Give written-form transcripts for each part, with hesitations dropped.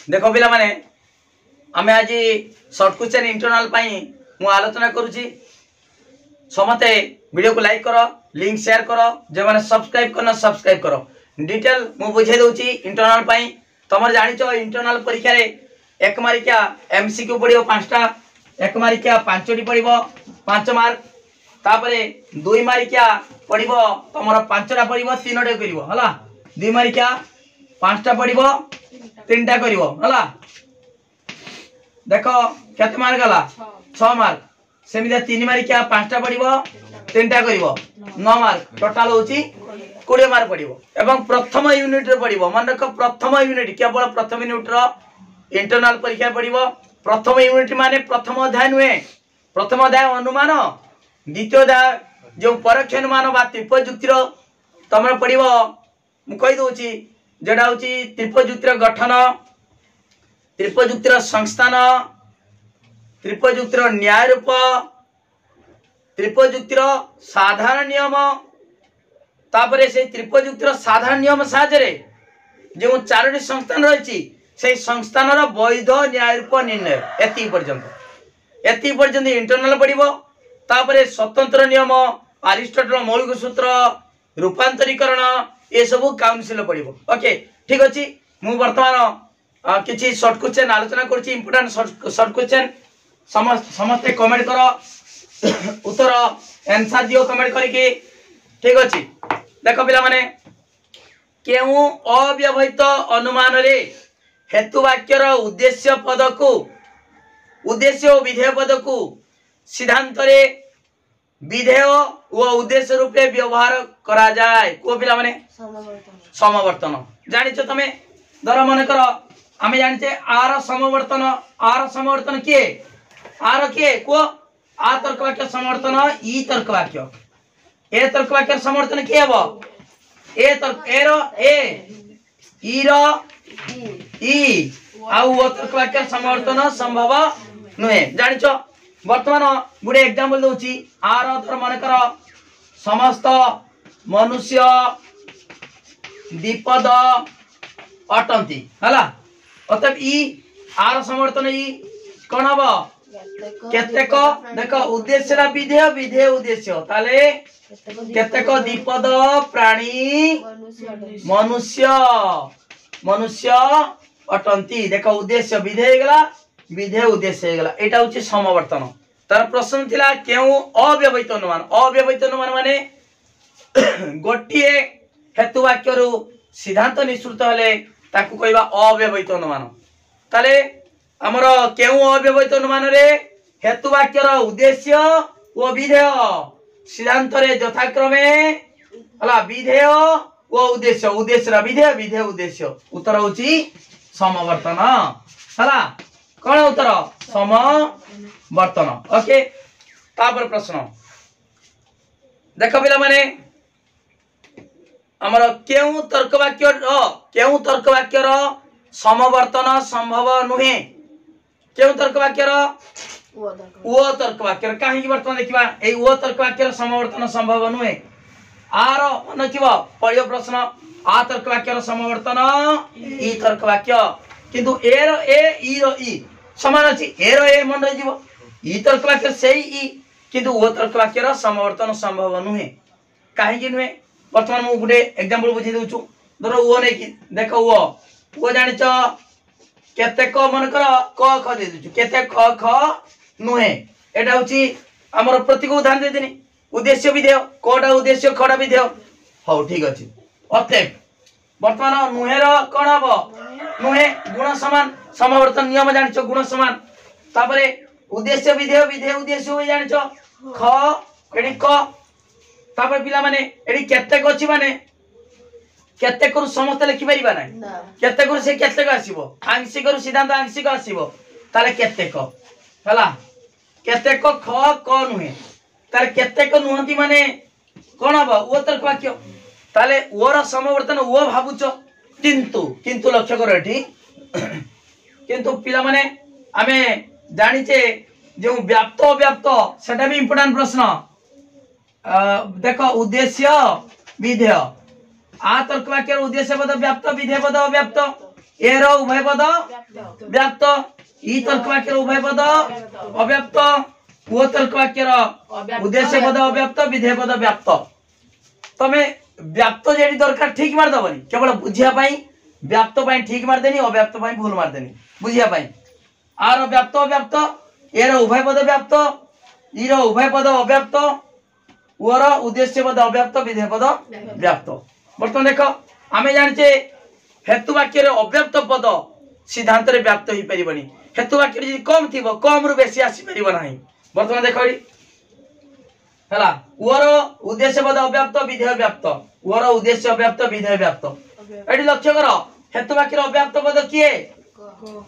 देखो पिला माने आमे आज शॉर्ट क्वेश्चन इंटरनल पाई मु आलोचना करूची समते वीडियो को लाइक करो लिंक शेयर करो जे माने सब्सक्राइब करना सब्सक्राइब करो डिटेल मु बुझे दउची इंटरनल पाई तमर जानिचो इंटरनल परीक्षा रे एक मार्किया एमसीक्यू पड़ियो 5टा एक मार्किया 5टी पड़िबो 5 मार्क तापरे 2 मार्किया पड़िबो तमर 5टा पड़िबो 3टे करिवो हला 2 मार्किया 5टा पड़िबो 3टा करिवो हला देखो केते मार्क गला 6 मार्क सेमिदा 3 मार्किया 5टा पड़िबो 3टा करिवो 9 मार्क टोटल होची 20 मार्क पड़िबो एवं प्रथम यूनिट रे पड़िबो मन रख प्रथम यूनिट केवल प्रथम यूनिट रो इंटरनल परीक्षा पड़िबो प्रथम यूनिट माने प्रथम अध्याय नुए प्रथम अध्याय अनुमान द्वितीय अध्याय जो परोक्ष अनुमान बा त्रिपजुक्तिर तमर पड़िबो मु कहि दोची जेडा होची त्रिपजुक्तिर गठन त्रिपजुक्तिर संस्थान त्रिपजुक्तिर न्याय रूप त्रिपजुक्तिर साधारण नियम तापरे से त्रिपजुक्तिर साधारण नियम साहाय्य जो 4टी संस्थान रही से संस्थान वैध न्याय रूप निर्णय एति पर्यंत इंटरनल पड़िबो तापरे स्वतंत्र नियम अरिस्टोटल मौलिक सूत्र रूपांतरीकरण ये सब काउंसिल पड़िबो ओके ठीक अछि मु वर्तमान किछि शॉर्ट क्वेश्चन आलोचना करछि इंपोर्टेंट शॉर्ट क्वेश्चन समस्त कमेंट करो उत्तर आंसर दियो कमेंट करके ठीक अछि देखो पिला माने केउ अव्यवहित अनुमान रे हेतु वाक्यर उद्देश्य पद को उद्देश्य और विधेय पद को सिद्धांत रे विधेय व उद्देश्य रूपे व्यवहार करा जाए को पिला माने समवर्तन जानिछ तमे धर मन कर आमे जानिछे आर समवर्तन के आर के को आ तर्क वाक्य समवर्तन ई तर्क वाक्य ए तर्क वाक्य समवर्तन के हबो ए तर्क एरो ए ई रो ई आउ ओ तर्क वाक्य समवर्तन संभव नुहे जानिछो वर्तमान गुडे एग्जांपल दोची आर धर मन कर समस्त मनुष्य विपद अटंती हला अतः ई आर समवर्तन ई कोन हबो केतेक देखो उद्देश्य रा विधेय विधेय उद्देश्य ताले केतेक विपद प्राणी मनुष्य अटंती देखो उद्देश्य विधेय गला विधेय उद्देश्य गला एटा होची समवर्तन तार प्रश्न थिला केउ अव्यवहित अनुमान माने गोटिए हेतु वाक्य रु सिद्धांत निश्चित हले ताकू कहबा अव्यवहित अनुमान ताले हमर केउ अव्यवहित अनुमान रे हेतु वाक्य रो उद्देश्य ओ विधेय सिद्धांत रे यथाक्रमे हला विधेय ओ उद्देश्य रा विधेय विधेय उद्देश्य उत्तर होची समवर्तन हला कोन उत्तर समवर्तन ओके तापर प्रश्न देखो पिला माने हमर केउ तर्क वाक्य रो समवर्तन संभव नुहे केउ तर्क वाक्य रो ओ तर्क वाक्य काहे वर्तमान देखिबा ए ओ तर्क वाक्य समवर्तन संभव नुहे आर मन किबा पढियो प्रश्न आ तर्क वाक्य समवर्तन ई तर्क वाक्य किंतु ए रो ए ई रो ई समान अछि ए रो ए मन रहि जिवो ई तर्क वाक्य सेही ई किंतु ओ तर्क वाक्य समवर्तन संभव नुहे काहे कि नुहे वर्तमान मु गुडे एग्जांपल बुझि दउछु धरो ओ नै कि देखो ओ जानिछ केते क मन कर क ख दे दउछु केते क ख नुहे एटा होची हमर प्रतीक उदाहरण दे देनी उद्देश्य विधेय कोडा उद्देश्य खडा विधेय हो ठीक अछि अते वर्तमान नुहेर कोन हबो नुहे गुण समान समवर्तन नियम जानिछ गुण समान तापरे उद्देश्य विधेय विधेय उद्देश्य होई जानिछ ख एडी क तापर पिला माने एडी केते क अछि माने केते करू समस्त लिखि परिबा नै केते करू से केते क आसीबो आंशिक करू सिद्धांत आंशिक आसीबो ताले केते क हला केते क ख क नुहे ताले केते क नुहंती माने कोन हबो ओ तर्क वाक्य ताले ओर समवर्तन ओ भाबुचो किंतु लक्ष्य करो एठी किंतु पिला माने आमे जानिचे जो व्याप्त अव्याप्त सेटा भी इंपोर्टेंट प्रश्न देखो उद्देश्य विधेय आ तर्क वाक्य उद्देश्य पद व्याप्त विधेय पद अव्याप्त ए रो उभय पद व्याप्त ई तर्क वाक्य रो उभय पद अव्याप्त वो तर्क वाक्य रो उद्देश्य पद अव्याप्त विधेय पद व्याप्त तमे व्याप्त जेडी दरकार ठीक मार दबनी केवल बुझिया पई व्याप्त पई ठीक मार देनी अव्याप्त पई भूल मार देनी बुझिया पई आर व्याप्त अव्याप्त ए रो उभय पद व्याप्त ई रो उभय पद अव्याप्त ओर उद्देश्य पद अव्याप्त विधेय पद व्याप्त बर्तमान देखो आमे जानचे हेतु वाक्य रे अव्याप्त पद सिद्धांत रे व्याप्त होई परिबनी हेतु वाक्य रे कम थिबो कम रु बेसी आसी परिबो नाही बर्तमान देखो हला ओर उद्देश्य पद अव्याप्त विधेय व्याप्त ओर उद्देश्य अव्याप्त विधेय व्याप्त एडी लक्ष्य करो हेतु वाक्य रे अव्याप्त पद किए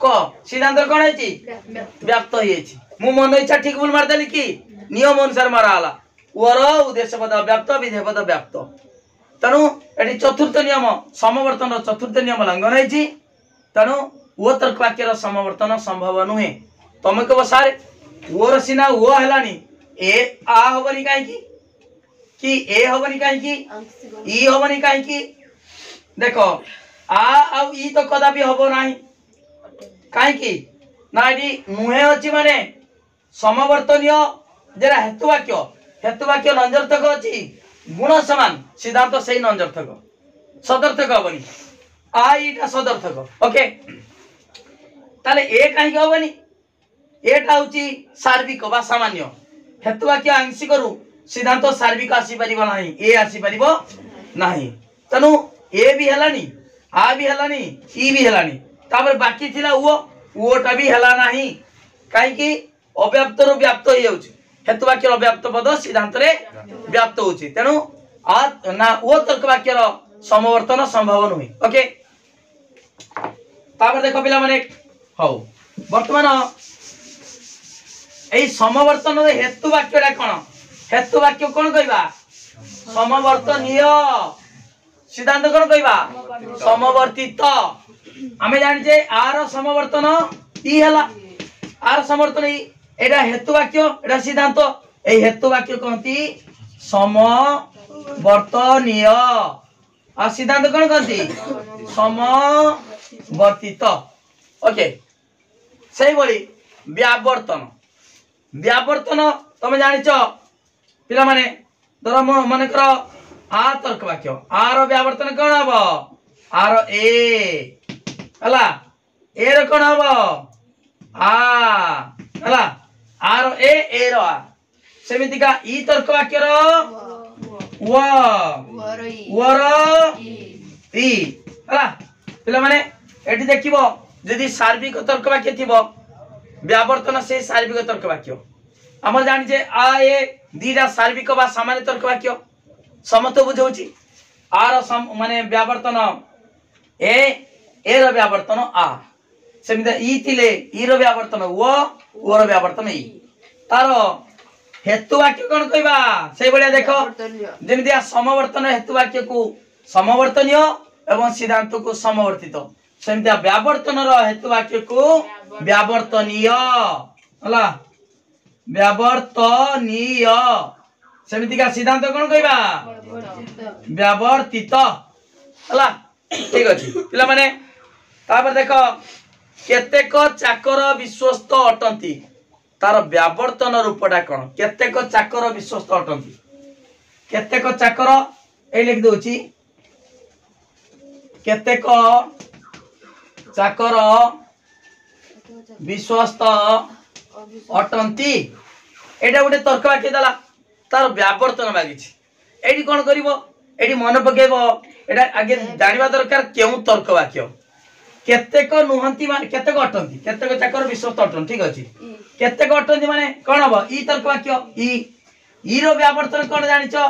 क सिद्धांत कोन हेची व्याप्त होईची मु मन इच्छा ठीक भूल मार देली की नियम अनुसार मारा आला ओर उद्देश्य पद अव्याप्त विधेय पद व्याप्त तनु एटी चतुर्थ नियम समवर्तन चतुर्थ नियम लंघन हेची तनु ओ तर्क वाक्य रो समवर्तन संभव नुहे तमे को सारे ओर सिना ओ हलानी ए आ होबनी काहे की ए होबनी काहे की ई होबनी काहे की देखो आ आ ई तो कदापि होबो नाही काहे की ना एटी नुहे अछि माने समवर्तनीय जेरा हेतु वाक्य नंजर्थक अछि गुण समान सिद्धांत सही नंजर्थक सदर्थक होबनी आ इटा सदर्थक ओके ताले ए काहे की होबनी एटा होची सार्विक बा सामान्य हेतु वाक्य आंशिक करू सिद्धांत सार्विक आसी परिबो नाही ए आसी परिबो नाही तनु ए भी हलानी आ भी हलानी ई भी हलानी तापर बाकी थिला ओटा भी हला नाही काहे की अव्याप्त रु व्याप्त हो जाउची हेतु वाक्य अव्याप्त पद सिद्धांत रे व्याप्त होची तेनु आ ना ओ तर्क वाक्य रो समवर्तन संभव नुही ओके तापर देखो पिला माने हौ वर्तमान एई समवर्तन रे हेतु वाक्यटा कोन हेतु वाक्य कोन कहबा समवर्तनीय सिद्धांत कोन कहबा समवर्तित आमे जानि जे आर समवर्तन ई हला आर समवर्तन ई एटा हेतु वाक्य एटा सिद्धांत ए हेतु वाक्य कहती समवर्तनीय आ सिद्धांत कोन कहती समवर्तित ओके सही बोली व्यावर्तन व्यावर्तन तमे जानिच पिला माने धर मन कर आ तर्क वाक्य आर व्यावर्तन कोन हबो आर ए हला ए रो कोन हबो आ हला आर ए रो आ सेमिति का ई तर्क वाक्य रो वर ई हला पिला माने एठी देखिबो यदि सार्विक तर्क वाक्य थिबो व्यावर्तन से सार्विक तर्क वाक्य हमर जानि जे आ ए दीटा सार्विक बा सामान्य तर्क वाक्य समत बुझौची आर माने व्यावर्तन ए रो व्यावर्तन आ सेमिदा ई थिले ई रो व्यावर्तन ओ रो व्यावर्तन ई तारो हेतु वाक्य कोन कहबा सेई बलिया देखो जेमिदिया समवर्तन हेतु वाक्य को समवर्तनीय एवं सिद्धांत को समवर्तित सेमिदिया व्यावर्तन रो हेतु वाक्य को व्यावर्तनीय हला व्यावर्तनीय सेमिति का सिद्धांत कोन कहबा व्यावर्तित हला ठीक अछि पिला माने तापर देखो केतेक चाकर विश्वस्त अटंती तार व्यावर्तन रूपटा कोन केतेक चाकर विश्वस्त अटंती केतेक चाकर ए लिख दोची केतेक चाकर विश्वस्त अटंती एटा गोटे तर्क वाक्य दला तार व्यावर्तन मागिछि एडी कोन करिवो एडी मन पकेबो एटा आगे जानिबा दरकार केउ तर्क वाक्य केतेक नुहंती माने केतेक अटंती केतेक चाकर विश्वस्त अटंती ठीक अछि केतेक अटंती माने कोन हबो ई तर्क वाक्य ई रो व्यावर्तन कोन जानिचो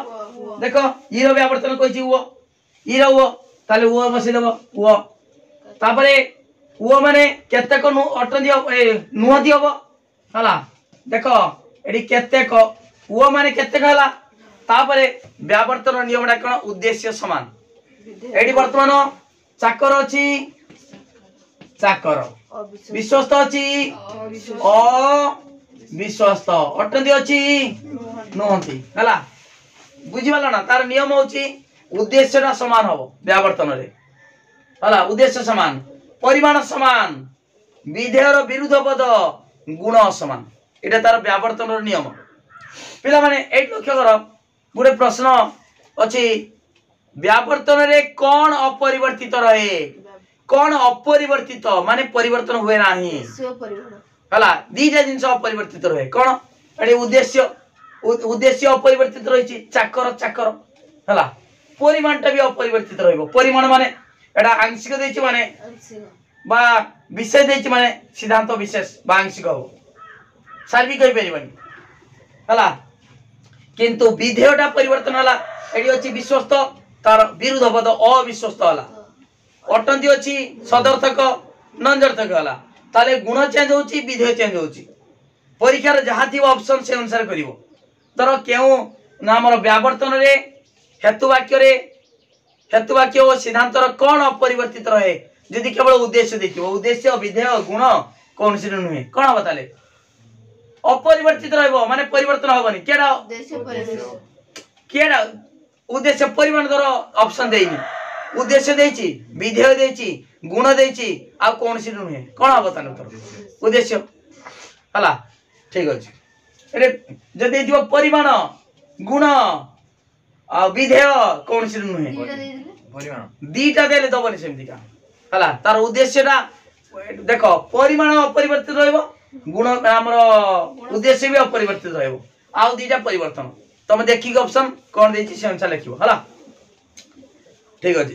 देखो ई रो व्यावर्तन कहिछि ओ ई रो ओ ताले ओ बसि देबो ओ तापरे ओ माने केतेक अटंती नुहंती हबो हला देखो एडी केतेक ओ माने केतेक हला तापरे व्यावर्तन नियमडा कोन उद्देश्य समान एडी वर्तमान चाकर अछि चाकर विश्वस्त अछि विश्वस्त अटंती अछि नहंती हला बुझिबाला ना तार नियम होछि उद्देश्यटा समान हबो व्यावर्तन रे हला उद्देश्य समान परिमाण समान विधेयर विरुद्ध पद गुण समान एटा तार व्यावर्तन नियम पिला माने एट लक्ष्य कर गोटे प्रश्न अछि व्यावर्तन रे कौन अपरिवर्तित रहे कौन अपरिवर्तित माने परिवर्तन हुए नाही हला दीटा जिंस अपरिवर्तित रहे कौन एटे उद्देश्य अपरिवर्तित रही चाकर चाकर हला परिमाणटा भी अपरिवर्तित रहइबो परिमाण माने एटा आंशिक देछि माने बा विषय देछि माने सिद्धांत विशेष बा आंशिक हो सार्विक कहि परिबनी हला किंतु विधेयटा परिवर्तन हला एडी अछि विश्वस्त तार विरुद्ध पद अविश्वस्त हला अटंती अछि सदर्थक नंजर्थक हला ताले गुण चेंज होछि विधेय चेंज होछि परीक्षार जहा थी ऑप्शन से अनुसार करिवो तर केउ नामर व्यावर्तन रे हेतु वाक्य और सिद्धांत कौन अपरिवर्तित रहे यदि केवल उद्देश्य देखिबो उद्देश्य विधेय गुण कौन से नुहे कौन बताले अपरिवर्तित रहइबो माने परिवर्तन होबनी केडा केडा उद्देश्य परिमाण दर ऑप्शन देइनी उद्देश्य देइची विधेय देइची गुण देइची आ कौन से नुहे कौन बताले उत्तर उद्देश्य हला ठीक अछि एरे जदि दियो परिमाण गुण आ विधेय कौन से नुहे परिमाण दीटा देले दबनी सेमति का हला तार उद्देश्यटा देखो परिमाण अपरिवर्तित रहइबो गुण हमर उद्देश्य भी अपरिवर्तित रहइबो आ दीटा परिवर्तन तमे देखि के ऑप्शन कोन देछि से अनुसार लिखिबो हला ठीक अछि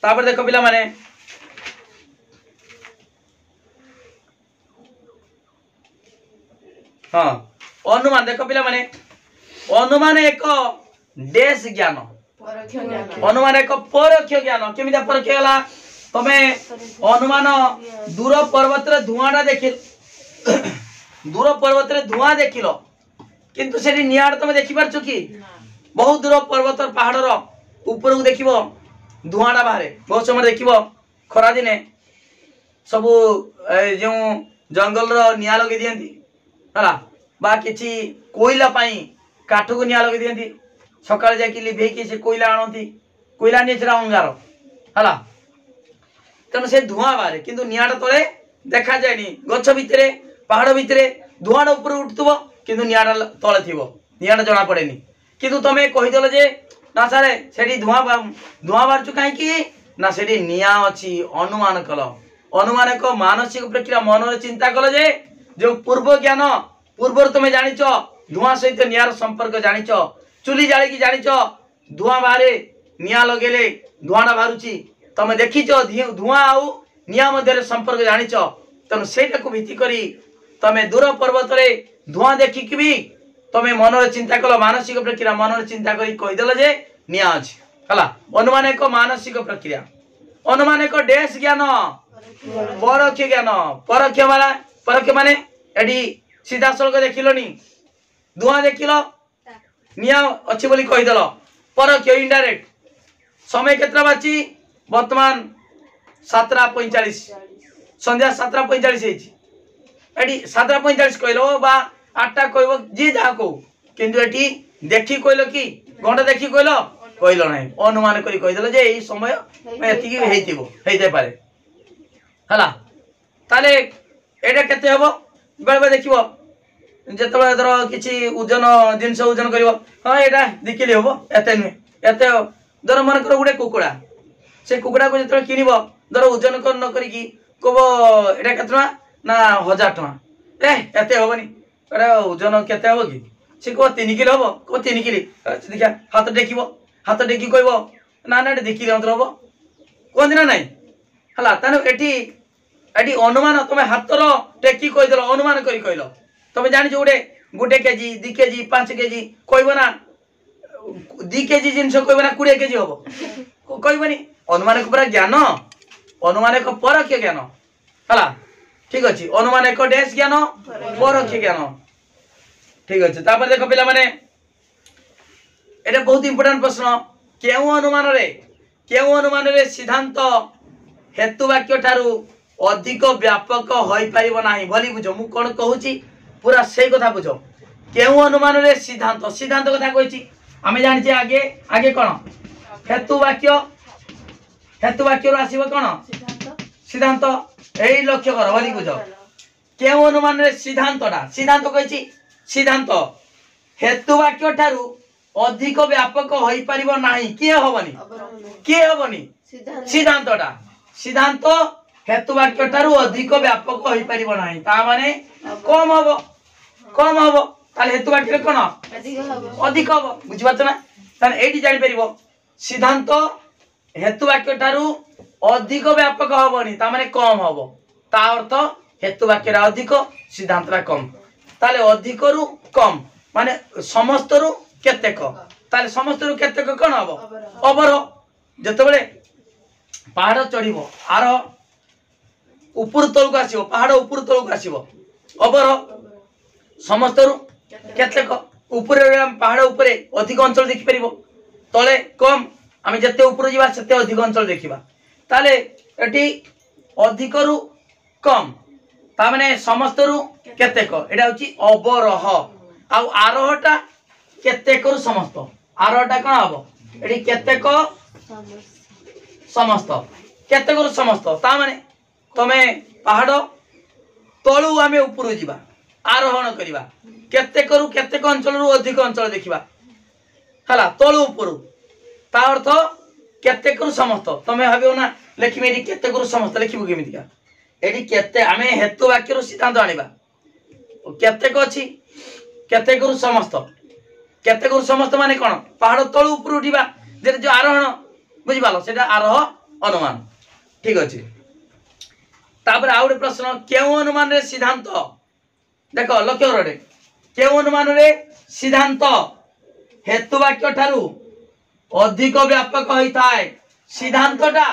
तापर देखो पिला माने हां अनुमान देखो पिला माने अनुमान एक देश ज्ञान अनुमान एक परोक्ष ज्ञान केमिदा परोक्ष हला तमे अनुमान दूर पर्वत रे धुआंडा देखि दूर पर्वत रे धुआं देखिलो किंतु सेठी नियाड तमे देखि परछु कि बहुत दूर पर्वत पहाड़ रो ऊपर को देखिबो धुआंडा बाहरे बहुत समय देखिबो खरा दिने सब जो जंगल रो निया लगे दियंती हला बा किछि कोइला पाई काठ को निया लगे दियंती सकाळ जाकी लिभे कि से कोइला आणंती कोइला नेचरा अंगार हला तने से धुआं बाहरे किंतु नियाड तळे देखा जायनी गछ भितरे पहाड़ भितरे धुआं ऊपर उठतबो किंतु नियाड तळे थिबो नियाड जणा पड़ेनी किंतु तमे कहि देलो जे ना सारे सेठी धुआं बाहरचु काहे कि ना सेठी निया अछि अनुमान कलो अनुमान को मानसिक प्रक्रिया मन रे चिंता कलो जे जो पूर्व ज्ञान पूर्व तमे जानिचो धुआं सहित नियार संपर्क जानिचो चुली जाली की जानिचो धुआं बाहरे निया लगेले धुआंडा बाहरुची तमे देखिचो धुआं आउ निया मध्य संपर्क जानिचो तनु सेटा को भित्ति करी तमे दूर पर्वत रे धुआं देखि कि भी तमे मन रे चिंता कलो मानसिक प्रक्रिया मन रे चिंता करी कहि देलो जे निया अछि हला अनुमान एक मानसिक प्रक्रिया अनुमान एक देश ज्ञान परोक्ष माने एडी सीधा सड़क देखिलोनी धुआं देखिलो निया अछि बोली कहि देलो परोक्ष इनडायरेक्ट समय केतरा बाची वर्तमान 7:45 संध्या 7:45 हेछि एडी 7:45 कहलो बा 8टा कहबो जे जा को किंतु एटी देखि कहलो कि घंटा देखि कहलो नाही अनुमान करी कहि देलो जे एई समय एति कि हेतिबो हेते पारे हला ताले एटा केते हबो बेलबे देखिबो जेतबे धर किछि ओजन जिंस ओजन करिवो हां एटा देखिले हबो एते नु एते धर मन कर गुडे कुकुडा से कुकुडा को जेतबे किनिबो धर ओजन कर न करी कि कोबो एटा केतना ना 1000 टका एते हबनी एटा ओजन केते हबो कि से को 3 किलो हबो को 3 किलो देखा हाथ देखिबो हाथ देखि कहबो ना ना देखि ले हबो कोन दिन नाही हला तानो एटी अनुमान तमे हाथ रो टेकी कहि देलो अनुमान करी कहलो तमे जानि जो गुटे केजी 2 केजी 5 केजी कहबो ना 2 केजी जिंस कहबो ना 20 केजी हबो कहबोनी अनुमान को पूरा ज्ञान अनुमान को परोक्ष ज्ञान हला ठीक अछि अनुमान एक देश ज्ञान परोक्ष ज्ञान ठीक अछि तापर देखो पिला माने एटा बहुत इंपोर्टेंट प्रश्न केउ अनुमान रे सिद्धांत हेतु वाक्य ठारू अधिक व्यापक होई परिबो नाही भली बुझो मु कोन कहूची पूरा सही कथा बुझो केउ अनुमान रे सिद्धांत सिद्धांत कथा कहूची हमें जानि जे आगे कोन हेतु वाक्य रो आसीबो कोन सिद्धांत यही लक्ष्य कर भली बुझ केउ अनुमान रे सिद्धांतटा सिद्धांत कहिछि सिद्धांत हेतु वाक्य ठारू अधिक व्यापक होई परिबो नाही किए होबनी सिद्धांतटा सिद्धांत हेतु वाक्य ठारू अधिक व्यापक होई परिबो नाही ता माने कम हबो ताले हेतु वाक्य कोन अधिक हबो बुझि बात ना ताने एडी जानि परिबो सिद्धांत हेतु वाक्य ठारू अधिक व्यापक हबनी ता माने कम हबो ता अर्थ हेतु वाक्य रा अधिक सिद्धांत रा कम ताले अधिक रु कम माने समस्त रु केतेक ताले समस्त रु केतेक कोन हबो अबर जते बेले पहाड़ चढ़िबो आर ऊपर तळक आसीबो पहाड़ ऊपर तळक आसीबो अबर समस्त रु केतेक ऊपर पहाड़ ऊपर अधिक अंचल देखि परिबो तळे कम आमे जते ऊपर जीवा सेते अधिक अंचल देखिबा ताले एटी अधिक रु कम ता माने समस्त रु केतेक एटा होची अबरह आ आरोहटा केतेक रु समस्त आरोहटा कोन हबो एटी केतेक समस्त केतेक रु समस्त ता माने तमे पहाड़ तळु आमे ऊपर जीवा आरोहण करिबा केतेक रु केतेक अंचल रु अधिक अंचल देखिबा हला तळु ऊपर ता अर्थ केतेक रु समस्त तमे भाबियो ना लेखिमे एटी केतेक रु समस्त लेखिबो केमितिका एटी केते आमे हेतु वाक्य रु सिद्धांत आनिबा केतेक अछि केतेक रु समस्त माने कोन पहाड़ तळु ऊपर उठिबा जे जो आरोहण बुझि पालो सेटा आरोह अनुमान ठीक अछि तापर आउडे प्रश्न केउ अनुमान रे सिद्धांत देखो लक्ष्य रे केउ अनुमान रे सिद्धांत हेतु वाक्य ठारू अधिक व्यापक होई थाए सिद्धांतटा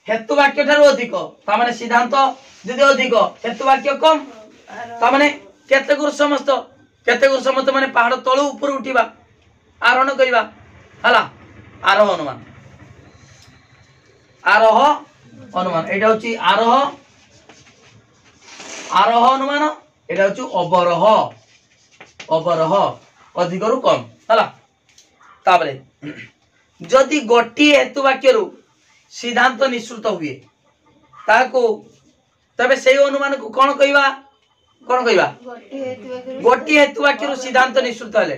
हेतु वाक्य ठारू अधिक ता माने सिद्धांत जदि अधिक हेतु वाक्य कम ता माने केते गुर समस्त माने पहाड़ तळु ऊपर उठिबा आरोहण करिबा हला आरोह अनुमान एटा होची आरोह अनुमान एटा होची अबरह अधिक रु कम हला ताबरे जदि गोटी हेतु वाक्य रु सिद्धांत निश्चित हुए ताको तबे सेही अनुमान को कोन कहिबा गोटी हेतु वाक्य रु सिद्धांत निश्चित हले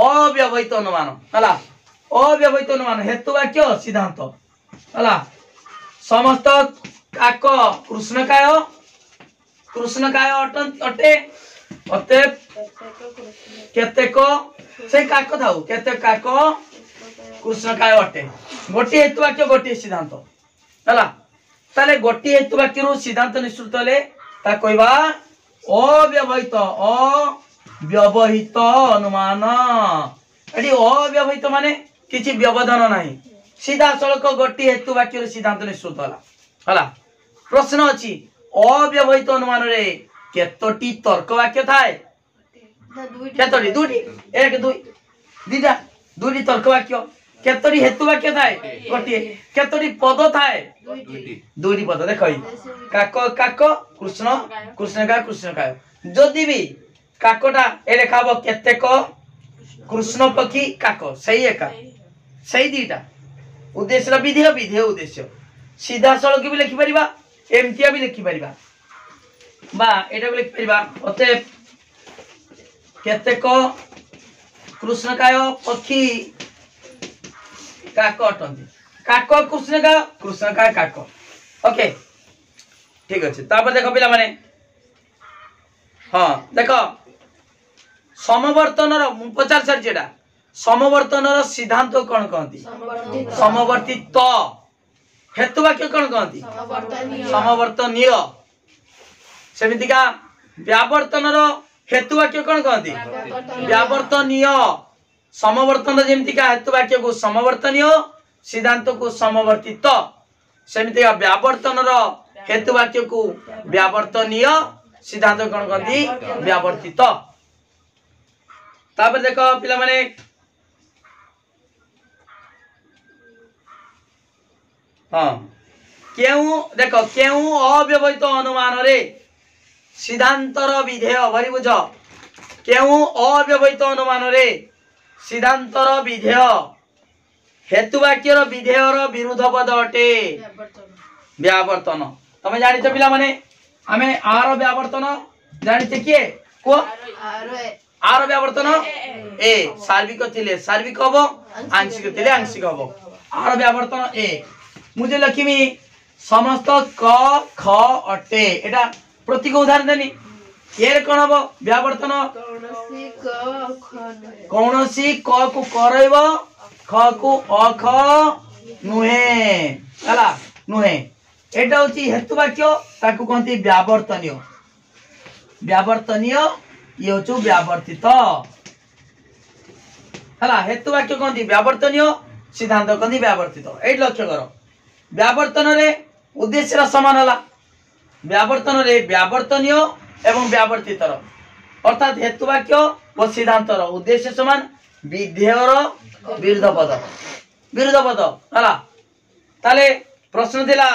अव्यवहित अनुमान हला अव्यवहित अनुमान हेतु वाक्य सिद्धांत हला समस्त काक कृष्णकाय अटे अते केतेक से काक थाउ केते काक कृष्णकाय अटे गोटी हेतु वाक्य गोटी सिद्धांत हला ताले गोटी हेतु वाक्य रु सिद्धांत निश्चित हले ता कहबा अव्यवहित अनुमान एडी अव्यवहित माने किछि व्यवधान नाही सीधा सड़क गोटी हेतु वाक्य रु सिद्धांत निश्चित हला प्रश्न अछि अव्यवहित अनुमान रे केतोटी तर्क वाक्य थाए केतोटी दुटी एक दुई दीटा दुटी तर्क वाक्य केतोटी हेतु वाक्य थाए गोटी केतोटी पद थाए दुटी पद देखई काक काक कृष्णकाय जदि भी काकटा ए लेखाबो केतेक कृष्ण पक्षी काक सही एका सही दीटा उद्देश्य विधेय उद्देश्य सीधा सड़क भी लिखि परिबा एमतिया भी लिखि परिबा बा एटा भी लिखि परिबा अते केतेक कृष्णकाय पक्षी काक अटंती काक कृष्णकाय काक ओके ठीक अछि तापर देखो पिला माने हां देखो समवर्तनर पचार सार जेडा समवर्तनर सिद्धांत कोन कहंती समवर्तित हेतु वाक्य कोन कहंती समवर्तनीय सेमितिका व्यावर्तनर हेतु वाक्य कोन कहंती व्यावर्तनीय समवर्तन जेमितिका हेतु वाक्य को समवर्तनीय सिद्धांत को समवर्तित सेमितिका व्यावर्तनर हेतु वाक्य को व्यावर्तनीय सिद्धांत कोन कहंती व्यावर्तित तापर देखो पिला माने हां देखो केउ अव्यवहित अनुमान रे सिद्धांतर विधेय भरी बुझ केउ अव्यवहित अनुमान रे सिद्धांतर विधेय हेतु वाक्यर विधेयर विरुद्ध पद अटे व्यावर्तन तमे जानि छ पिला माने आमे आर व्यावर्तन जानि छ किए को आर व्यावर्तन ए सार्विक थिले सार्विक हबो आंशिक थिले आंशिक हबो आर व्यावर्तन ए मुझे लखिमी समस्त क ख अटे एटा प्रतीक उदाहरण देनी ये कोन हबो व्यावर्तन कौनसी क को करइबो ख को अख नुहे हला नुहे एटा होची हेतु वाक्य ताकू कहती व्यावर्तनीय व्यावर्तनीय ये होचु व्यावर्तित हला हेतु वाक्य कहती व्यावर्तनीय सिद्धांत कहती व्यावर्तित एट लक्ष्य करो व्यावर्तन रे उद्देश्य समान हला व्यावर्तन रे व्यावर्तनीय एवं व्यावर्तित अर्थात हेतु वाक्य और सिद्धांत उद्देश्य समान विधेयर विरुद्ध पद हला ताले प्रश्न दिला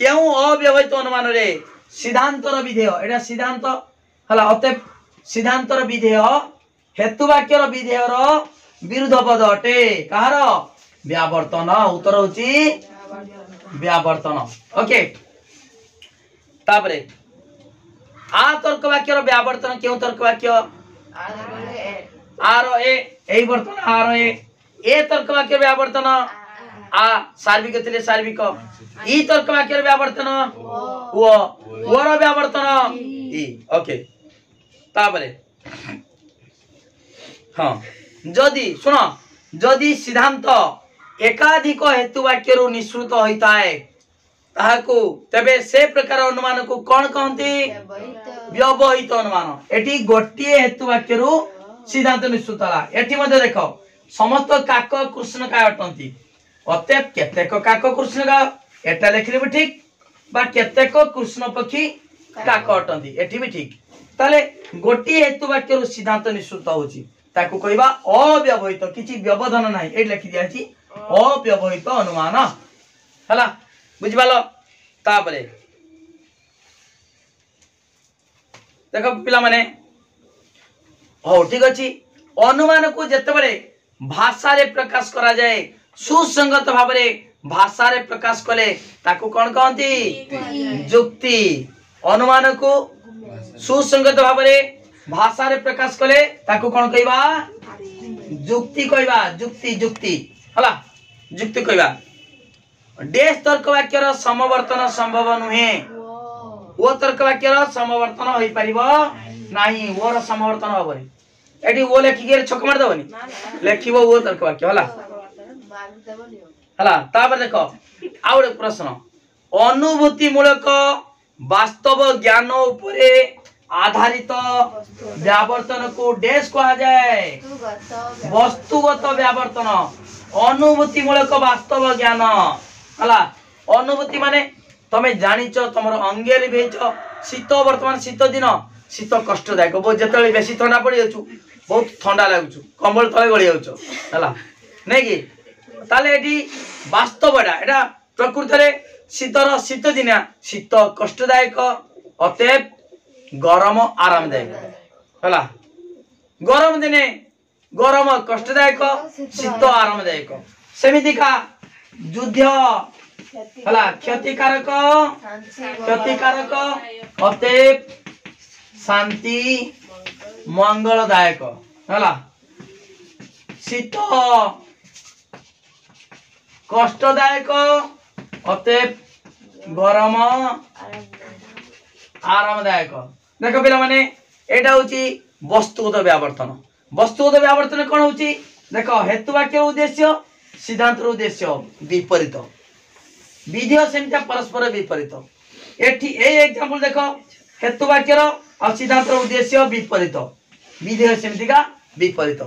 केउ अव्यवहित अनुमान रे सिद्धांतर विधेय एटा सिद्धांत हला अते सिद्धांतर विधेय हेतु वाक्यर विधेयर विरुद्ध पद अटे कहार व्यावर्तन उत्तर होची व्यावर्तन ओके तापरे आ तर्क वाक्यर व्यावर्तन केउ तर्क वाक्य आर ए वर्तन आर ए तर्क वाक्य व्यावर्तन आ सार्विक थिले सार्विक ई तर्क वाक्य व्यावर्तन ओ ओर व्यावर्तन ई ओके तापरे हां जदि सुनो जदि सिद्धांत एकाधिक हेतु वाक्य रु निश्चित होइताए ताहाकू तबे से प्रकार अनुमान को कोन कहंती व्यवहित अनुमान एठी गोटिए हेतु वाक्य रु सिद्धांत निश्चित हला एठी मध्ये देखो समस्त काक कृष्ण काय अटंती अतएव केतेक काक कृष्ण का एटा लिखले भी ठीक बा केतेक कृष्ण पक्षी काक अटंती एठी भी ठीक ताले गोटिए हेतु वाक्य रु सिद्धांत निश्चित होची ताकू कहबा अव्यवहित किछि व्यवधान नाही एट लिखि दिया छी अव्यवहित अनुमान हला बुझिबालो तापरे देखो पिला माने हो ठीक अछि अनुमान को जते बड़े भाषा रे प्रकाश करा जाए सुसंगत भाव रे भाषा रे प्रकाश कले ताकू कोन कहंती जुक्ति अनुमान को सुसंगत भाव रे भाषा रे प्रकाश कले ताकू कोन कहबा जुक्ति कहबा जुक्ति जुक्ति हला जुक्ति कहबा डेस तर्क वाक्यर समवर्तन संभव नुहे वो तर्क वाक्यर समवर्तन होई परिबो नाही ओर समवर्तन होबनी एठी वो लेखि के छक मार दबनी लेखिबो वो तर्क वाक्य हला हला तापर देखो आउ एक प्रश्न अनुभूति मूलक वास्तव ज्ञान उपरे आधारित व्यावर्तन को डेस कहा जाए वस्तुगत व्यावर्तन अनुभूति मूलक वास्तव ज्ञान हला अनुभूति माने तमे जानिचो तमर अंगे लिभेचो शीत वर्तमान शीत दिन शीत कष्टदायक बहुत जेतले बेसी ठंडा पड़ी जाउछु बहुत ठंडा लागुछु कंबल तले गळी जाउछु हला नै कि ताले एठी वास्तवडा एटा प्रकृति रे शीतर शीत दिन शीत कष्टदायक अतएव गरम आरामदायक हला गरम दिने गरम कष्टदायक शीत आरामदायक सेमिति का युद्ध हला क्षतिकारक अतएव शांति मंगलदायक हला शीत कष्टदायक अतएव गरम आरामदायक देखो पिला माने एटा होची वस्तुगत व्यावर्तन कोन होची देखो हेतु वाक्य उद्देश्य सिद्धांत उद्देश्य विपरीत विधेय सेमता परस्पर विपरीत एठी ए एग्जांपल देखो हेतु वाक्यर और सिद्धांत उद्देश्य विपरीत विधेय सेमतिका विपरीत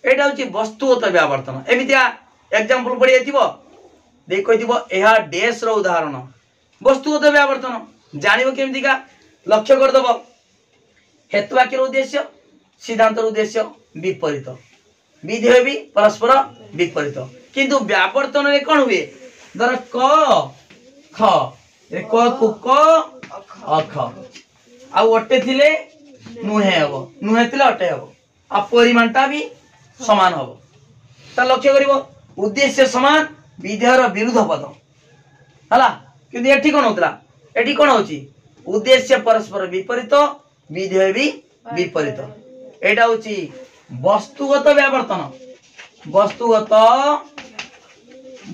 एटा होची वस्तुगत व्यावर्तन एमितिया एग्जांपल पड़ी आथिबो दे कहिथिबो एहा डेस रो उदाहरण वस्तुगत व्यावर्तन जानिबो केमितिका लक्ष्य कर दबो हेतु वाक्यर उद्देश्य सिद्धांत उद्देश्य विपरीत विधेय भी परस्पर विपरीत किंतु व्यावर्तन रे कोन हुए धर क ख रे क कु क अख आ ओटे थिले नुहे हबो नुहे थिले ओटे हबो आ परिमाणटा भी समान हबो ता लक्ष्य करिवो उद्देश्य समान विधेयर विरुद्ध पद हला किंतु एठी कोन होतला एठी कोन होची उद्देश्य परस्पर विपरीत विधेय भी विपरीत एटा होची वस्तुगत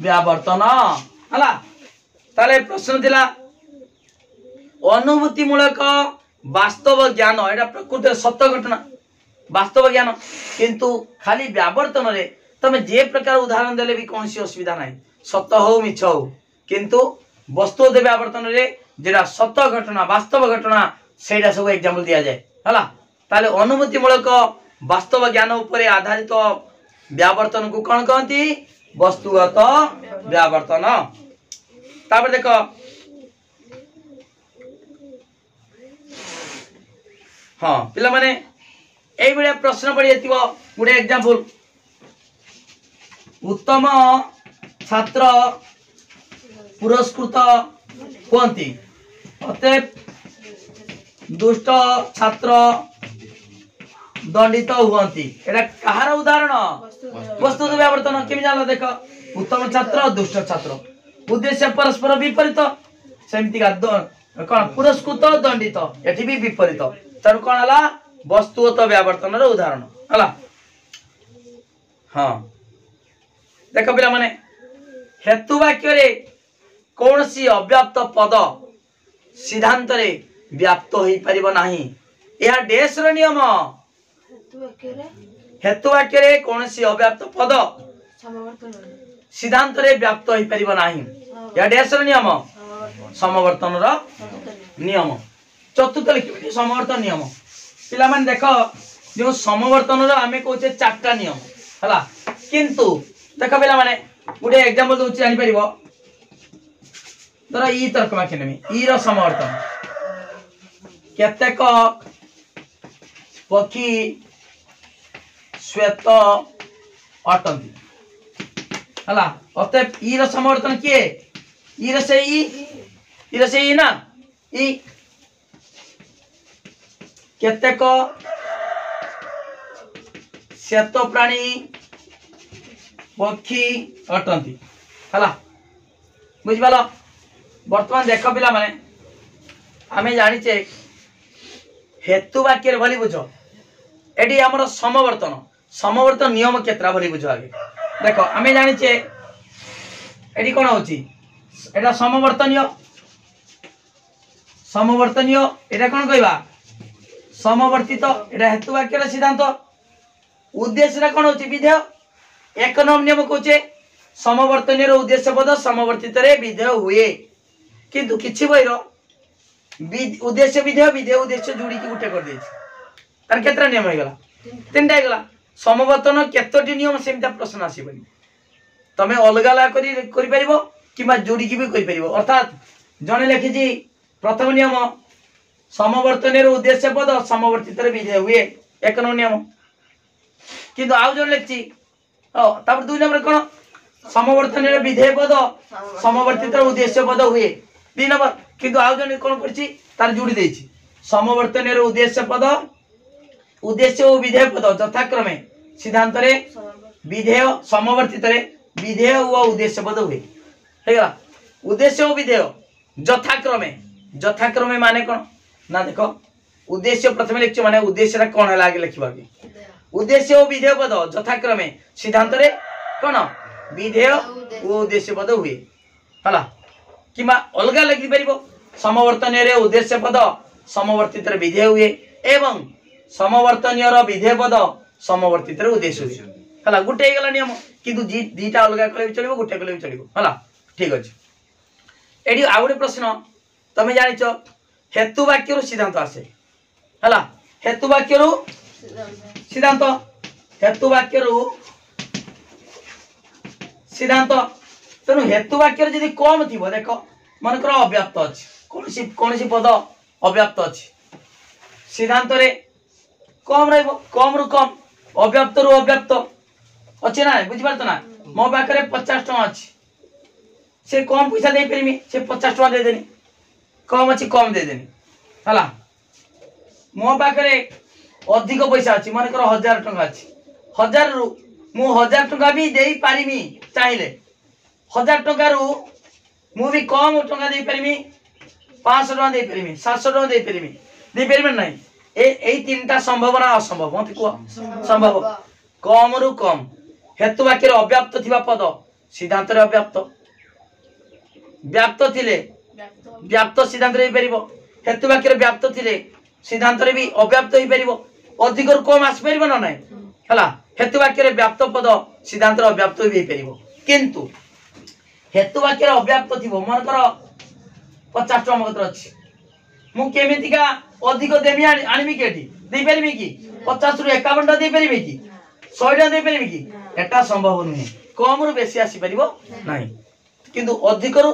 व्यावर्तन हला ताले प्रश्न दिला अनुभूति मूलक वास्तव ज्ञान एटा प्रकृति सत्य घटना वास्तव ज्ञान किंतु खाली व्यावर्तन रे तमे जे प्रकार उदाहरण देले भी कोनसी असुविधा नाही सत्य हो मिछ हो किंतु वस्तु दे व्यावर्तन रे जेरा सत्य घटना वास्तव घटना सेटा सब एग्जांपल दिया जाए हला ताले अनुभूति मूलक वास्तव ज्ञान उपरे आधारित व्यावर्तन को कोन कहंती वस्तुगत व्यावर्तन तापर देखो हाँ पिला माने एई बळे प्रश्न पड़ी जेतिबो गुडे एग्जांपल उत्तम छात्र पुरस्कृत कोंती अतएव दुष्ट छात्र दंडित हुअंती एटा कहार उदाहरण वस्तु व्यावर्तन केमि जानला देखो उत्तम छात्र दुष्ट छात्र उद्देश्य परस्पर विपरीत सेमति का कोन पुरस्कृत दंडित एठी भी विपरीत तर कोन हला वस्तुगत व्यावर्तन रो उदाहरण हला हां देखो पिला माने हेतु वाक्य रे कोनसी अव्याप्त पद सिद्धांत रे व्याप्त होई परिबो नाही या डेस रो नियम हेतु वाक्य रे कोनसी अव्याप्त पद सिद्धांत रे व्याप्त होई परिबो नाही या डेस रो नियम समवर्तन रो नियम चतुर्थ लिखि समवर्तन नियम पिला माने देखो जो समवर्तन रो आमे कहूचे चारटा नियम हला किंतु देखो पिला माने गुडे एग्जांपल दोची जानि परिबो धर ई तर्क वाक्य नेमी ई रो समवर्तन केतेक पक्षी श्वेत अटंती हला अतः ई रो समवर्तन किए ई रो से ई ना ई केतेक श्वेत प्राणी पक्षी अटंती हला बुझिबाला वर्तमान देख पिला माने आमे जानिचे हेतु वाक्य भली बुझ एडी हमर समवर्तन नियम केत्रा भली बुझ आगे देखो आमे जानिचे एडी कोन होची एटा समवर्तनीय एटा कोन कहबा समवर्तित एटा हेतु वाक्य रा सिद्धांत उद्देश्य रा कोन होची विधेय एक नंबर नियम कहूचे समवर्तनीय रो उद्देश्य पद समवर्तित रे विधेय हुए किंतु किछि बहिरो उद्देश्य विधेय उद्देश्य जोड़ी की गुटे कर देछि तार केतरा नियम हो गला तीनटा हो गला समवर्तन केतोटी नियम सेमता प्रश्न आसीबनी तमे अलगाला करि परिबो किबा जोड़ी की भी करि परिबो अर्थात जने लेखि जी प्रथम नियम समवर्तन रो उद्देश्य पद समवर्तित रे विधेय हुए एक नंबर नियम किंतु आउ जने लेखि तापर दुई नंबर कोन समवर्तन रे विधेय पद समवर्तित रे उद्देश्य पद हुए 2 नंबर किंतु आउ जने कोन करछि तार जोड़ी देछि समवर्तन रे उद्देश्य पद उद्देश्य और विधेय पद यथाक्रमे सिद्धांत रे विधेय समवर्तित रे विधेय और उद्देश्य पद हुए हे गला उद्देश्य और विधेय यथाक्रमे माने कोन ना देखो उद्देश्य प्रथम लिखछ माने उद्देश्य रा कोन हला आगे लिखबा के उद्देश्य और विधेय पद यथाक्रमे सिद्धांत रे कोन विधेय और उद्देश्य पद हुए हला किमा अलगा लिखि परिबो समवर्तन रे उद्देश्य पद समवर्तित रे विधेय हुए एवं समवर्तनीय रो विधेय पद समवर्तित रे उद्देश्य हुए हला गुटे गला नियम किंतु दीटा अलगा कले भी चलिबो गुटे कले भी चलिबो हला ठीक अछि एडी आउडे प्रश्न तमे जानिचो हेतु वाक्य रो सिद्धांत आसे हला हेतु वाक्य रो सिद्धांत हेतु वाक्य रो सिद्धांत तेनु हेतु वाक्य जदि कम थिबो देखो मन कर अव्याप्त अछि कोनसी पद अव्याप्त अछि सिद्धांत रे कम रहइबो कम रु कम अव्याप्त रु अव्याप्त अछि ना बुझि पारत ना मो बाकरे 50 टका अछि से कम पैसा दे परमी से 50 टका दे देनी कम अछि कम दे देनी हला मो बाकरे अधिक पैसा अछि मन कर 1000 टका अछि 1000 रु मु 1000 टका भी देई पारिमी चाहिले 1000 टका रु मु भी कम टंका दे पारिमी 500 टंका दे पारिमी 700 टंका दे पारिमी नहीं ए तीनटा संभव ना असंभव मत को संभव कम रु कम हेतु वाक्य अव्याप्त थिबा पद सिद्धांत रे अव्याप्त व्याप्त थिले व्याप्त सिद्धांत रे परिबो हेतु वाक्य रे व्याप्त थिले सिद्धांत रे भी अव्याप्त ही परिबो अधिक रु कम आस परिबो ना नहीं हला हेतु वाक्य रे व्याप्त पद सिद्धांत रे अव्याप्त ही परिबो किंतु हेतु वाक्य रे अव्याप्त थिबो मन कर 50 टका मगत अछि मु केमितिका अधिक देमी आनिमी केटी दे परिबी की 50 रु 51 टका दे परिबी की 100 टका दे परिबी की एटा संभव नहीं कम रु बेसी आसी परिबो नहीं किंतु अधिक रु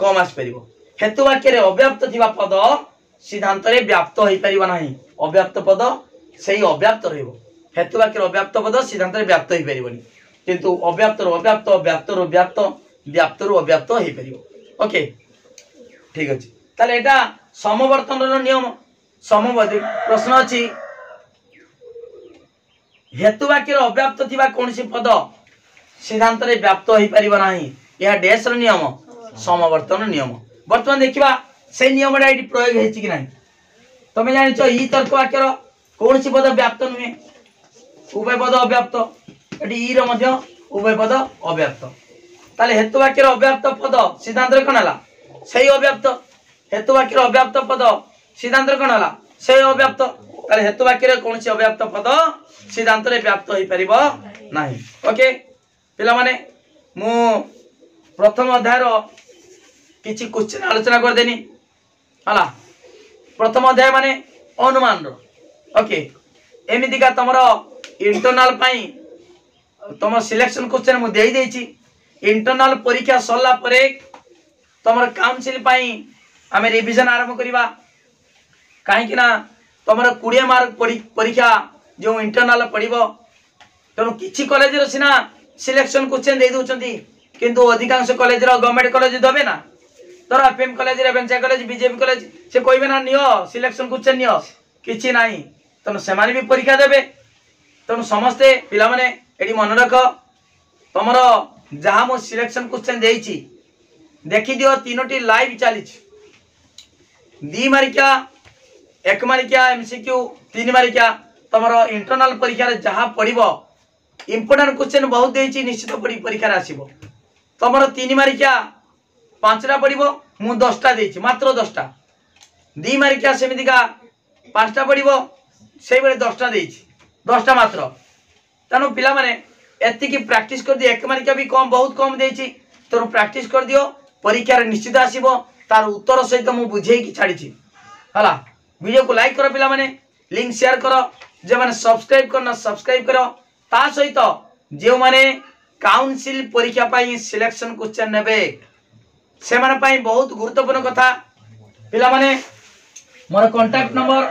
कम आसी परिबो हेतु वाक्य रे अव्याप्त थिबा पद सिद्धांत रे व्याप्त होई परिबो नहीं अव्याप्त पद सेही अव्याप्त रहइबो हेतु वाक्य रे अव्याप्त पद सिद्धांत रे व्याप्त होई परिबोनी किंतु अव्याप्त रो अव्याप्त व्याप्त रो व्याप्त व्याप्त रो अव्याप्त होई परिबो ओके ठीक अछि ताले एटा समवर्तन रो नियम समवर्ती प्रश्न अछि हेतु वाक्य रे अव्याप्त थिबा कोनसी पद सिद्धांत रे व्याप्त होई परिबो नाही या डैश रो नियम समवर्तन नियम वर्तमान देखिबा से नियम डा एटी प्रयोग हेछि कि नाही तमे जानि छ ई तर्क वाक्य रो कोनसी पद व्याप्त नुहे उभय पद अव्याप्त एटी ई रो मध्य उभय पद अव्याप्त ताले हेतु वाक्य रो अव्याप्त पद सिद्धांत रे कोनला सेही अव्याप्त हेतु वाक्य रो अव्याप्त पद सिद्धांत रे कोनला सेही अव्याप्त ताले हेतु वाक्य रे कोनसी अव्याप्त पद सिद्धांत रे व्याप्त होई परिबो नाही ओके पिला माने मु प्रथम अध्याय रो किछि क्वेश्चन आलोचना कर देनी हला प्रथम अध्याय माने अनुमान रो ओके एमितिका तमरो इंटरनल पाई तम सिलेक्शन क्वेश्चन मु देई देछि इंटरनल परीक्षा सरला परे तमर काउंसिल पाई आमे रिवीजन आरंभ करिबा काहे कि ना तमर 20 मार्क परीक्षा जो इंटरनल पड़िबो तनु किछि कॉलेज रो सिना सिलेक्शन क्वेश्चन दे दोचंती किंतु अधिकांश कॉलेज रो गवर्नमेंट कॉलेज दबे ना तोरा FM college Ravenshaw college BJP college से कहबे ना नियो सिलेक्शन क्वेश्चन नियो किछि नाही तनु सेमाने भी परीक्षा देबे तनु समस्ते पिला माने एडी मन रख तमरो जहां मो सिलेक्शन क्वेश्चन देइछि देखि दियो तीनोटी लाइव चली दी मारिका एक मारिका एमसीक्यू तीन मारिका तमरो इंटरनल परीक्षा रे जहां पड़िबो इंपोर्टेंट क्वेश्चन बहुत देइछि निश्चित परीक्षा रे आसीबो तमरो तीन मारिका 5टा पड़िबो मु 10टा देइछि मात्र 10टा दी मारिका सेमितिका 5टा पड़िबो सेही बेले 10टा देइछि 10टा मात्र तनु पिला माने एति की प्रैक्टिस कर दियो एक मारिका भी कम बहुत कम देइछि तनु प्रैक्टिस कर दियो परीक्षा रे निश्चित आसीबो तार उत्तर सहित मु बुझेई की छाड़ी छी हला वीडियो को लाइक करो पिला माने लिंक शेयर करो जे माने सब्सक्राइब करना सब्सक्राइब करो ता सहित जे माने काउंसिल परीक्षा पाई सिलेक्शन क्वेश्चन नेबे से माने पाई बहुत गुरुत्वपूर्ण कथा पिला माने मोर कांटेक्ट नंबर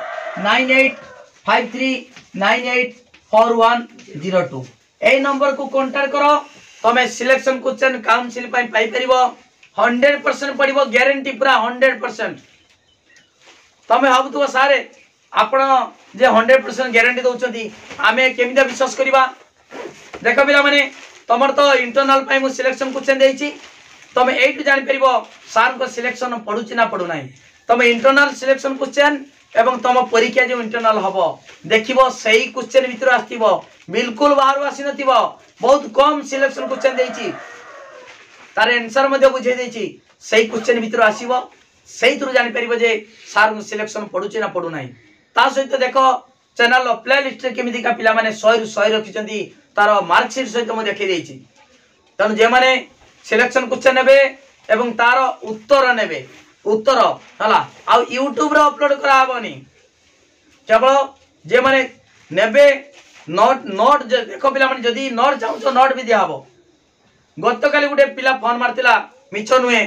9853984102 ए नंबर को कांटेक्ट करो तमे सिलेक्शन क्वेश्चन काउंसिल पाई परिबो 100% पड़िबो गारंटी पूरा 100% तमे हबतु सारे आपण जे 100% गारंटी दउचंती आमे केमिदा विश्वास करिबा देखो बिला माने तमर तो इंटरनल पाई मु सिलेक्शन क्वेश्चन देइची तमे एटु जानि परिबो सार को सिलेक्शन पडुची ना पडु नाही तमे इंटरनल सिलेक्शन क्वेश्चन एवं तम परीक्षा जो इंटरनल हबो देखिबो सही क्वेश्चन भीतर आस्तिबो बिल्कुल बाहर आसी नथिबो बहुत कम सिलेक्शन क्वेश्चन देइची तार आंसर मध्ये बुझे देइची सही क्वेश्चन भीतर आसीबो सही तुरु जानि परिबो जे सार को सिलेक्शन पडुची ना पडु नाही ता सहित देखो चैनल लो प्लेलिस्ट केमिति का पिला माने 100 रु 100 रखिचंती तार मार्कशीट सहित मु देखि देइची तन जे माने सिलेक्शन क्वेश्चन नेबे एवं तार उत्तर नेबे उत्तर हला आ YouTube रे अपलोड करा हबनी केवल जे माने नेबे नोट देखो पिला माने जदी नोट चाहू नोट भी दिया हबो गतकाली गुटे पिला फोन मारतिला मिछ नुहे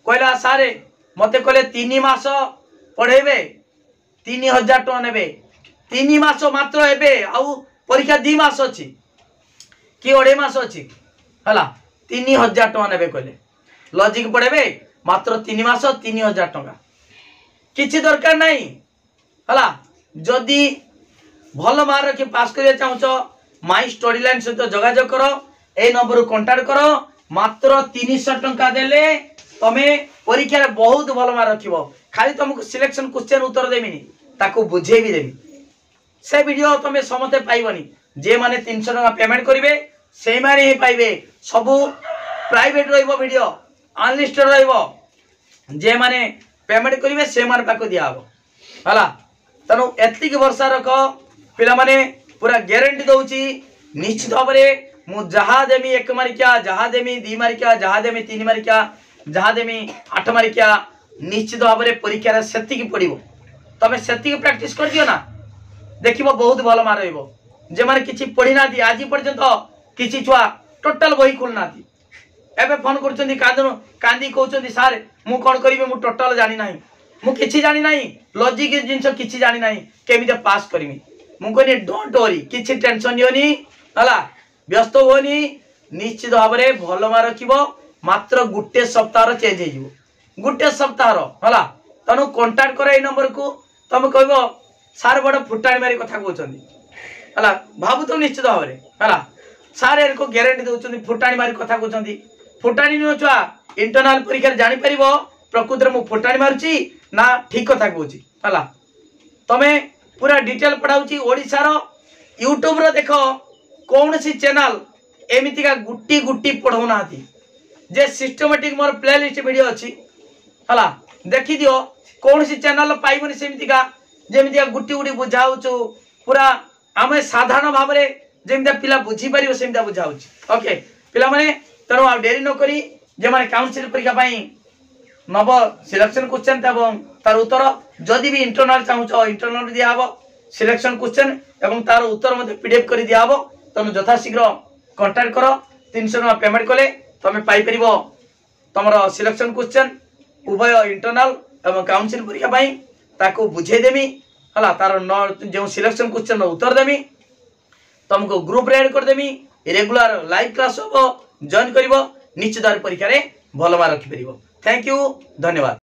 कहला सारे मते कहले 3 मास पढेबे 3000 टका नेबे 3 मास मात्र एबे आ परीक्षा 2 मास अछि कि 2.5 मास अछि हला 3000 टका नेबे कहले लॉजिक पढेबे मात्र 3 मास 3000 टका किछि दरकार नाही हला जदी भल मार्क के पास करिया चाहछो माई स्टडी लाइन सहित जोगाजोग करो ए नंबर को कांटेक्ट करो मात्र 300 टका देले तुम्हें परीक्षा बहुत भल मार्क रखिब खाली तुमको सिलेक्शन क्वेश्चन उत्तर देविनी ताको बुझे भी देवी से वीडियो तुम्हें समस्ते पाइबनी जे माने 300 टका पेमेंट करेंगे से माने ही पाइबे सबू प्राइवेट रहिबो वीडियो अनलिस्टेड रहिबो जे माने पेमेंट करेंगे से माने पाको दिया हबो हला तनु एतिक वर्षा रख पिला माने पूरा ग्यारंटी दउची निश्चित भाव मु जहा देमी 1 मारिका जहा देमी 2 मारिका जहा देमी 3 मारिका जहा देमी 8 मारिका निश्चित भाव परीक्षा रे सेतिकी पड़िबो तमे सेतिकी प्रैक्टिस कर दियो ना देखिबो बहुत भल मार रहिबो जे माने किछि पढ़ी ना दी आज पर्यंत किछि छुआ टोटल बही खुल ना दी एबे फोन करचंदी कांदी कहउचंदी सर मु कोन करिवे मु टोटल जानि नाही मु किछि जानि नाही लॉजिक जिंस किछि जानि नाही केमिते पास करमी मु कहनी डोंट वरी किछि टेंशन नियोनी हला व्यस्त होनी निश्चित भाव में भल मार रखिबो मात्र गुटे सप्ताह चेंज हो जिवो गुटे सप्ताह हला तनु कांटेक्ट करे ए नंबर को तुम कहबो सार बड़ फुटाणी मारी कथा कहउचंदी हला भाबु तो निश्चित भाव में हला सार एको ग्यारंटी दउचंदी फुटाणी मारी कथा कहउचंदी फुटाणी नो छुआ इंटरनल परीक्षा जानि परिबो प्रकृति रे मु फुटाणी मारुची ना ठीक कथा कहउची हला तमे पूरा डिटेल पढ़ाऊची ओडिसा रो यूट्यूब रो देखो कौन सी चैनल एमिति का गुट्टी गुट्टी पढ़ो ना जे सिस्टमेटिक मोर प्लेलिस्ट वीडियो अच्छी हला देखी दियो कौन सी चैनल पाइबनी सेमिति का जेमिति का गुट्टी गुट्टी बुझाउचु पूरा आमे साधारण भाव रे जेमिति पिला बुझी परिबो सेमिति बुझाउची ओके पिला माने तनो आ देरी न करी जे माने काउंसिल परीक्षा पई नव सिलेक्शन क्वेश्चन एवं तार उत्तर जदि भी इंटरनल चाहूछ इंटरनल दिया हबो सिलेक्शन क्वेश्चन एवं तार उत्तर मते पीडीएफ करी दिया हबो तुम यथाशीघ्र कांटेक्ट करो 300 टका पेमेंट कले तुम पाई परिबो तमरो सिलेक्शन क्वेश्चन उभय इंटरनल एवं काउंसिल परीक्षा पई ताको बुझे देमी हला तार जो सिलेक्शन क्वेश्चन उत्तर देमी तुमको ग्रुप रे ऐड कर देमी रेगुलर लाइव क्लास हो जॉइन करिवो निश्चित परीक्षा रे भल मार्क रखि परिबो थैंक यू धन्यवाद।